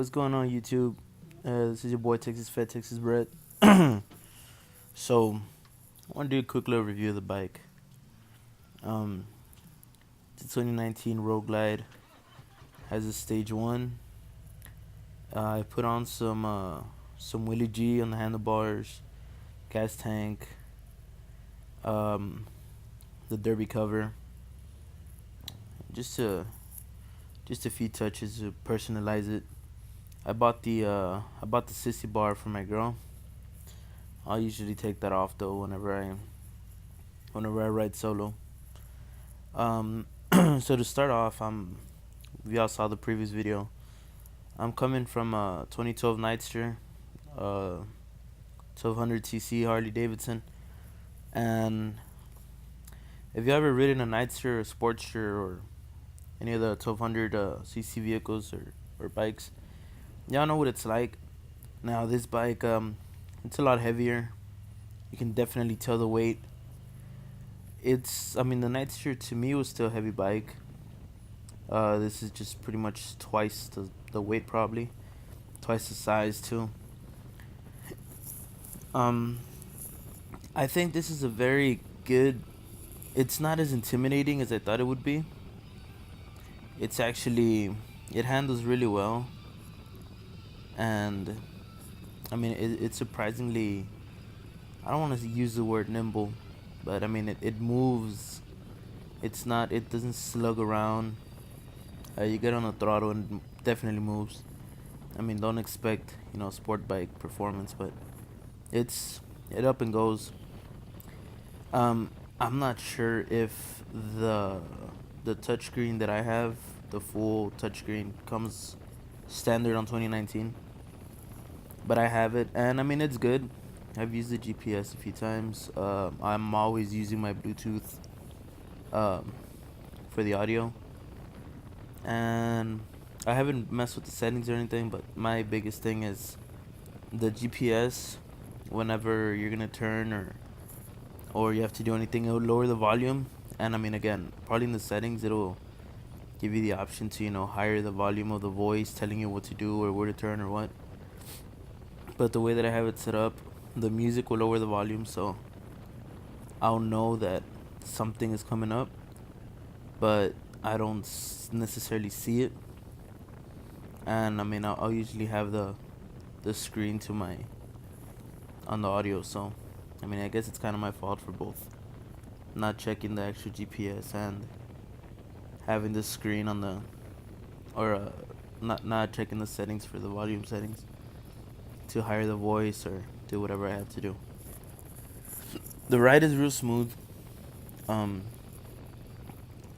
What's going on, YouTube? This is your boy Texas Fed Texas Brett. So, I want to do a quick little review of the bike. It's a 2019 Road Glide. Has a stage 1. I put on some Willy G on the handlebars, gas tank, um, the derby cover. Just a few touches to personalize it. I bought the sissy bar for my girl. I'll usually take that off though whenever I ride solo. So to start off, if y'all saw the previous video, I'm coming from a 2012 Nightster, 1200cc Harley Davidson, and if you ever ridden a Nightster or a Sportster or any of the 1200cc vehicles or bikes, y'all know what it's like. Now this bike, it's a lot heavier. You can definitely tell the weight. The Nightster to me was still a heavy bike. This is just pretty much twice the weight, probably twice the size too. I think this is a very good. It's not as intimidating as I thought it would be. It handles really well, and it's surprisingly. I don't want to use the word nimble, but it moves. It doesn't slug around. You get on the throttle and it definitely moves. Don't expect sport bike performance, but it up and goes. I'm not sure if the touchscreen that I have, the full touchscreen, comes standard on 2019, but I have it, and it's good. I've used the GPS a few times. I'm always using my Bluetooth for the audio, and I haven't messed with the settings or anything, but my biggest thing is the GPS. Whenever you're gonna turn or you have to do anything, it'll lower the volume, and again, probably in the settings it'll give you the option to higher the volume of the voice telling you what to do or where to turn or what. But the way that I have it set up, the music will lower the volume, so I'll know that something is coming up, but I don't necessarily see it. And I'll usually have the screen to my on the audio, so I guess it's kind of my fault for both not checking the actual GPS and having the screen on the or not checking the settings for the volume settings to higher the voice or do whatever I have to do. The ride is real smooth.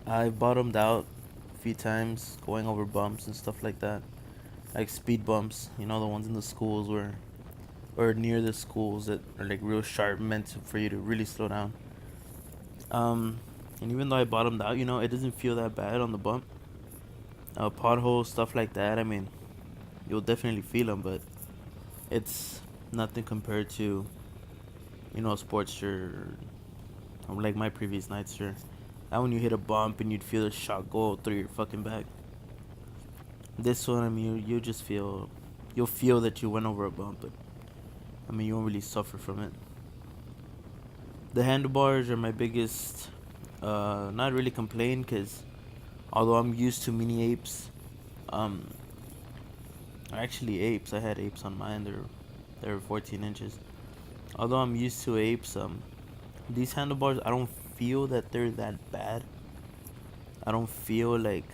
I bottomed out a few times going over bumps and stuff like that, like speed bumps, the ones in the schools or near the schools that are like real sharp, meant for you to really slow down. And even though I bottomed out, it doesn't feel that bad on the bump. Potholes, stuff like that, you'll definitely feel them, but it's nothing compared to a Sportster or like my previous Nightster. That when you hit a bump and you'd feel the shock go through your fucking back. This one, you just you'll feel that you went over a bump, but you won't really suffer from it. The handlebars are my biggest, not really complain, because although I'm used to mini apes, actually apes, I had apes on mine, they're 14 inches. Although I'm used to apes, these handlebars, I don't feel that they're that bad. I don't feel like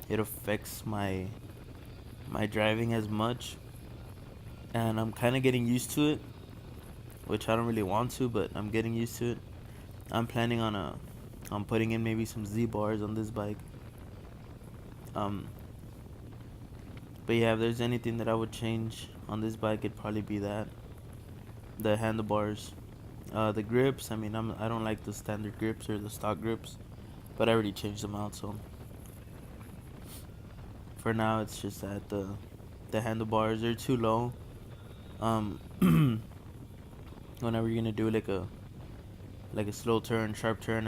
it affects my driving as much, and I'm kind of getting used to it, which I don't really want to, but I'm getting used to it. I'm planning on putting in maybe some Z bars on this bike. But yeah, if there's anything that I would change on this bike, it'd probably be that. The handlebars. The grips, I don't like the standard grips or the stock grips, but I already changed them out, so for now it's just that the handlebars are too low. Whenever you're gonna do like a slow turn, sharp turn,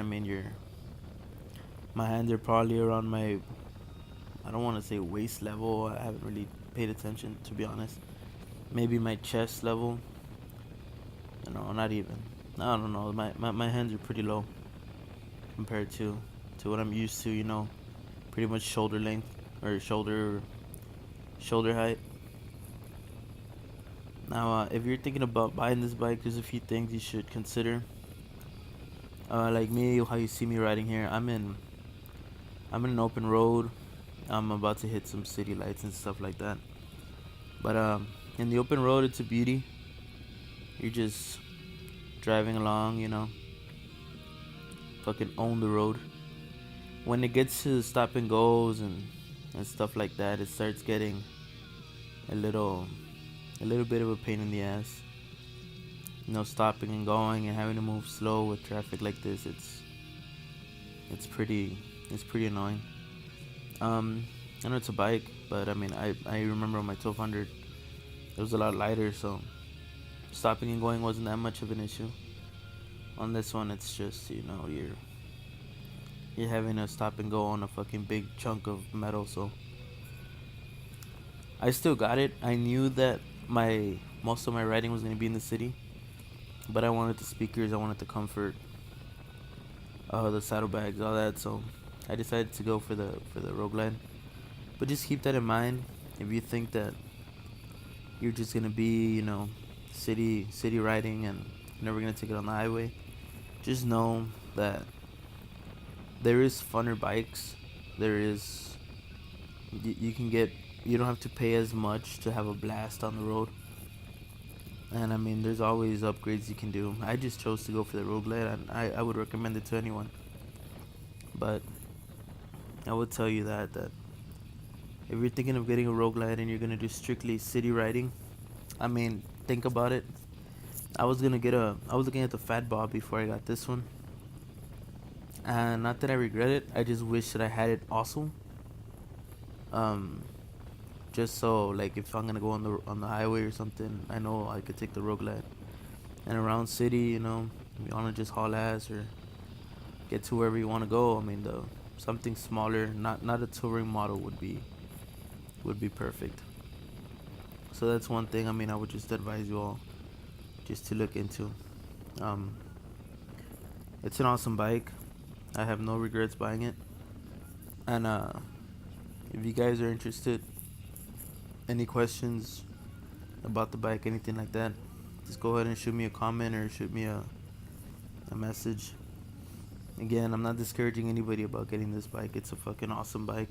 my hands are probably around my, I don't want to say waist level. I haven't really paid attention, to be honest. Maybe my chest level, not even. I don't know. My hands are pretty low compared to what I'm used to. Pretty much shoulder length or shoulder height. Now, if you're thinking about buying this bike, there's a few things you should consider. Like me, how you see me riding here, I'm in an open road. I'm about to hit some city lights and stuff like that. But in the open road, it's a beauty. You're just driving along, fucking own the road. When it gets to stop and goes and stuff like that, it starts getting a little bit of a pain in the ass. Stopping and going and having to move slow with traffic like this, it's pretty annoying. I know it's a bike, but I mean, I remember on my 1200, it was a lot lighter, so stopping and going wasn't that much of an issue. On this one, it's just you're having to stop and go on a fucking big chunk of metal. So I still got it. I knew that most of my riding was gonna be in the city, but I wanted the speakers, I wanted the comfort, the saddlebags, all that. So I decided to go for the Road Glide. But just keep that in mind. If you think that you're just gonna be, city riding and never gonna take it on the highway, just know that there is funner bikes. There is, you don't have to pay as much to have a blast on the road. And I mean, there's always upgrades you can do. I just chose to go for the Road Glide, and I would recommend it to anyone. But I would tell you that if you're thinking of getting a Road Glide and you're gonna do strictly city riding, I mean, think about it. I was looking at the Fat Bob before I got this one, and not that I regret it. I just wish that I had it also. Just so, like, if I'm gonna go on the highway or something, I know I could take the Road Glide. And around city, if you wanna just haul ass or get to wherever you wanna go, I mean, something smaller, not a touring model would be perfect. So that's one thing. I mean, I would just advise you all just to look into. It's an awesome bike. I have no regrets buying it. And if you guys are interested, any questions about the bike, anything like that, just go ahead and shoot me a comment or shoot me a message. Again, I'm not discouraging anybody about getting this bike. It's a fucking awesome bike.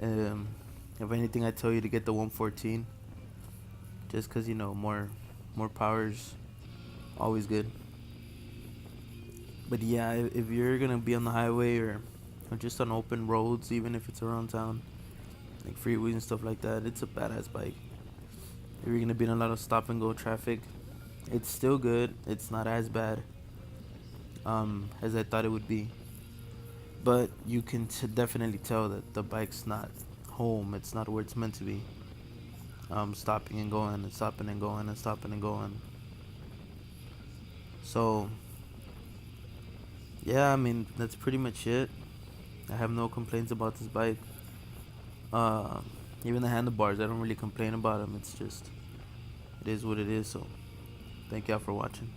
If anything, I tell you to get the 114, just because more power's always good. But yeah, if you're gonna be on the highway or just on open roads, even if it's around town, like freeways and stuff like that, it's a badass bike. If you're gonna be in a lot of stop and go traffic, it's still good. It's not as bad as I thought it would be. But you can definitely tell that the bike's not home. It's not where it's meant to be. Stopping and going and stopping and going and stopping and going. So yeah, I mean, that's pretty much it. I have no complaints about this bike. Even the handlebars, I don't really complain about them. It's just, it is what it is. So thank y'all for watching.